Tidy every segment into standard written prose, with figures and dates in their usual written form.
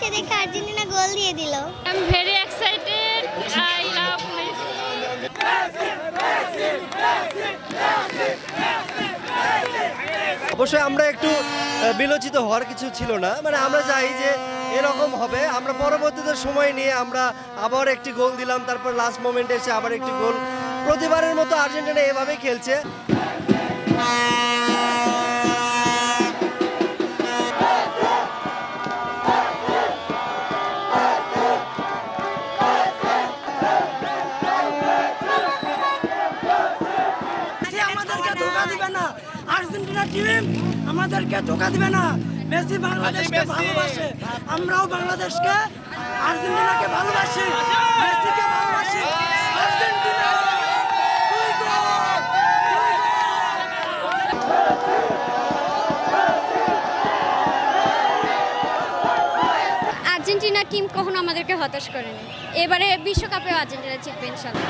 এসে দেখে আর্জেন্টিনা গোল দিয়ে দিল। I am very excited, I love Messi. অবশ্যই আমরা একটু বিলোচিত হওয়ার কিছু ছিল না, মানে আমরা চাই যে এরকম হবে। আমরা পরবর্তীতে সময় নিয়ে আমরা আবার একটি গোল দিলাম, তারপর লাস্ট মোমেন্টে এসে আবার একটি গোল। প্রতিবারের মতো আর্জেন্টিনা এভাবেই খেলছে। আমাদেরকে ধোকা দিবে না, আর্জেন্টিনা টিম আমাদেরকে ধোকা দিবে না। মেসি বাংলাদেশকে ভালোবাসে, আমরাও বাংলাদেশকে আর্জেন্টিনাকে ভালোবাসি, মেসিকে ভালোবাসি। আর্জেন্টিনা দুই গোল, দুই গোল। আর্জেন্টিনা টিম কখনো আমাদেরকে হতাশ করেনি। এবারে বিশ্বকাপেও আর্জেন্টিনা জিতবে ইনশাআল্লাহ।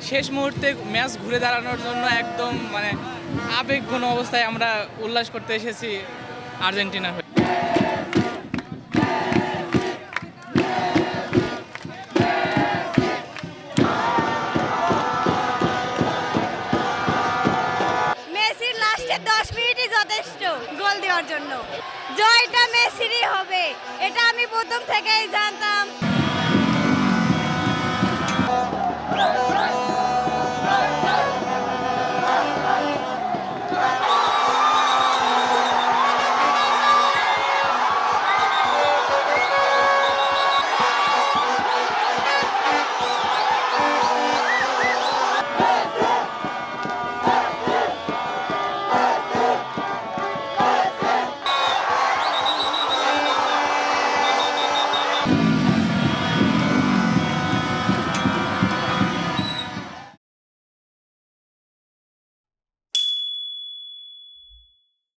শেষ মুহূর্তে ম্যাচ ঘুরে দাঁড়ানোর জন্য একদম আবেগঘন অবস্থায় আমরা উল্লাস করতে এসেছি আর্জেন্টিনার হয়ে। মেসির লাস্টের 10 মিনিটই যথেষ্ট গোল দেওয়ার জন্য। জয়টা মেসিরই হবে, এটা আমি প্রথম থেকেই জানতাম।